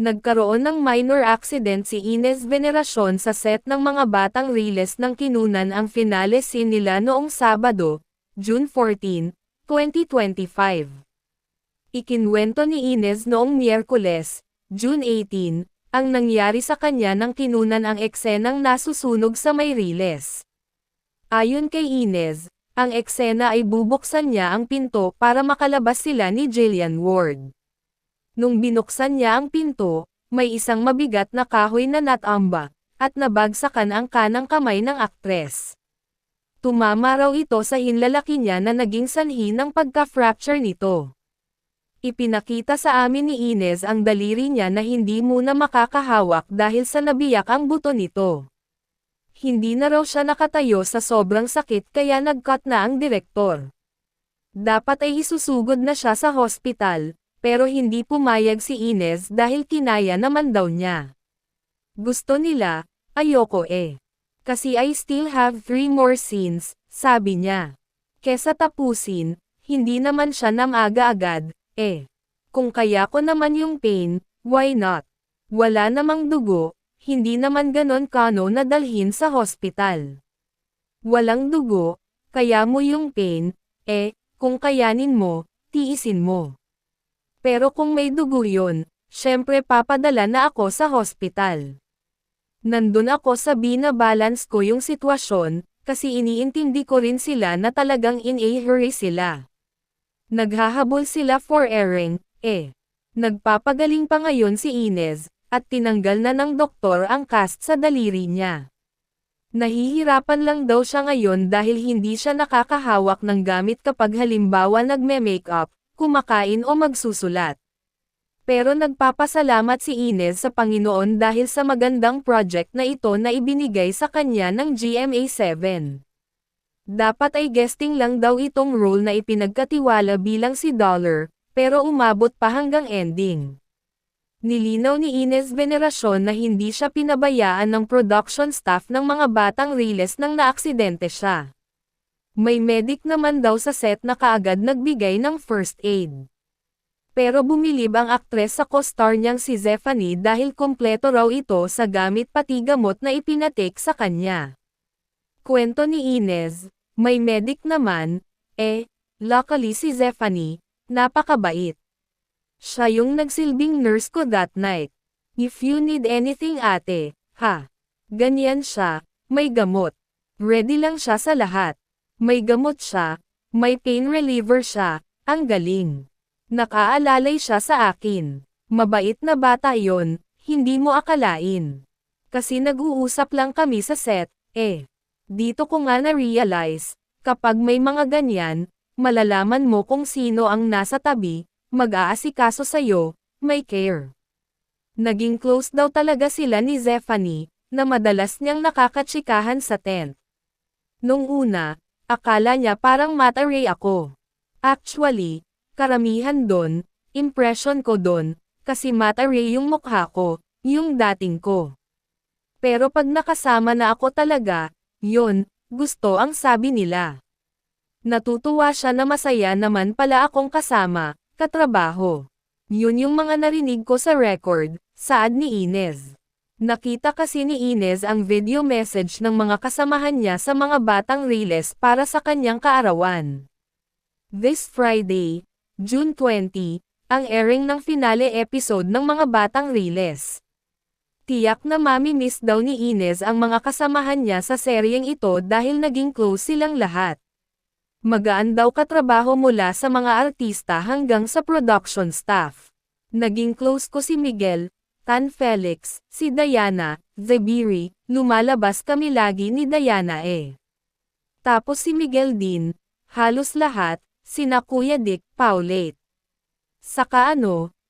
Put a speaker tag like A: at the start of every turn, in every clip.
A: Nagkaroon ng minor accident si Ines Veneracion sa set ng mga batang Riles nang kinunan ang finale scene nila noong Sabado, June 14, 2025. Ikinwento ni Ines noong Miyerkules, June 18, ang nangyari sa kanya nang kinunan ang eksenang nasusunog sa may Riles. Ayon kay Ines, ang eksena ay bubuksan niya ang pinto para makalabas sila ni Jillian Ward. Nung binuksan niya ang pinto, may isang mabigat na kahoy na natambak, at nabagsakan ang kanang kamay ng aktres. Tumama raw ito sa hinlalaki niya na naging sanhi ng pagka-fracture nito. Ipinakita sa amin ni Ines ang daliri niya na hindi muna makakahawak dahil sa nabiyak ang buto nito. Hindi na raw siya nakatayo sa sobrang sakit kaya nag-cut na ang direktor. Dapat ay isusugod na siya sa hospital, pero hindi pumayag si Ines dahil kinaya naman daw niya. Gusto nila, ayoko eh. Kasi I still have 3 more scenes, sabi niya. Kesa tapusin, hindi naman siya namaga-agad, eh. Kung kaya ko naman yung pain, why not? Wala namang dugo, hindi naman ganon kano na dalhin sa hospital. Walang dugo, kaya mo yung pain, eh, kung kayanin mo, tiisin mo. Pero kung may dugo yun, syempre papadala na ako sa hospital. Nandun ako sa binabalance ko yung sitwasyon, kasi iniintindi ko rin sila na talagang in a hurry sila. Naghahabol sila for airing, eh. Nagpapagaling pa ngayon si Ines, at tinanggal na ng doktor ang cast sa daliri niya. Nahihirapan lang daw siya ngayon dahil hindi siya nakakahawak ng gamit kapag halimbawa nagme-makeup, kumakain o magsusulat. Pero nagpapasalamat si Ines sa Panginoon dahil sa magandang project na ito na ibinigay sa kanya ng GMA7. Dapat ay guesting lang daw itong role na ipinagkatiwala bilang si Dollar, pero umabot pa hanggang ending. Nilinaw ni Ines Veneracion na hindi siya pinabayaan ng production staff ng mga batang Riles nang naaksidente siya. May medic naman daw sa set na kaagad nagbigay ng first aid. Pero bumilib ang aktres sa co-star niyang si Zephanie dahil kompleto raw ito sa gamit pati gamot na ipinatik sa kanya. Kwento ni Ines, may medic naman, eh, luckily si Zephanie, napakabait. Siya yung nagsilbing nurse ko that night. If you need anything ate, ha? Ganyan siya, may gamot. Ready lang siya sa lahat. May gamot siya, may pain reliever siya, ang galing. Nakaalalay siya sa akin. Mabait na bata yon, hindi mo akalain. Kasi nag-uusap lang kami sa set, eh. Dito ko nga na-realize, kapag may mga ganyan, malalaman mo kung sino ang nasa tabi, mag-aasikaso sa'yo, may care. Naging close daw talaga sila ni Zephanie, na madalas niyang nakakatsikahan sa tent. Nung una, akala niya parang mata-ray ako. Actually, karamihan doon, impression ko doon, kasi mata-ray yung mukha ko, yung dating ko. Pero pag nakasama na ako talaga, yun, gusto ang sabi nila. Natutuwa siya na masaya naman pala akong kasama, katrabaho. Yun yung mga narinig ko sa record, saad ni Ines. Nakita kasi ni Ines ang video message ng mga kasamahan niya sa mga batang Riles para sa kanyang kaarawan. This Friday, June 20, ang airing ng finale episode ng mga batang Riles. Tiyak na mami-miss daw ni Ines ang mga kasamahan niya sa seryeng ito dahil naging close silang lahat. Magaan daw katrabaho mula sa mga artista hanggang sa production staff. Naging close ko si Miguel, Tan Felix, si Diana, Zebiri, lumalabas kami lagi ni Diana eh. Tapos si Miguel din, halos lahat, sina Kuya Dick, Paulette. Saka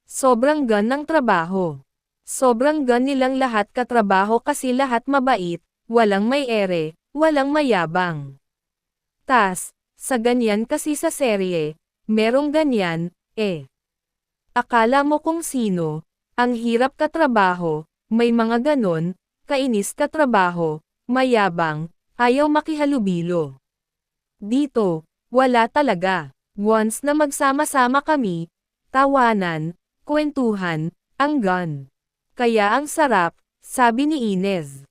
A: sobrang gan ng trabaho. Sobrang gan nilang lahat katrabaho kasi lahat mabait, walang may ere, walang mayabang. Tas, sa ganyan kasi sa serye, merong ganyan, eh. Akala mo kung sino, ang hirap katrabaho, may mga ganon, kainis katrabaho, mayabang, ayaw makihalubilo. Dito, wala talaga. Once na magsama-sama kami, tawanan, kwentuhan, ang gan. Kaya ang sarap, sabi ni Inez.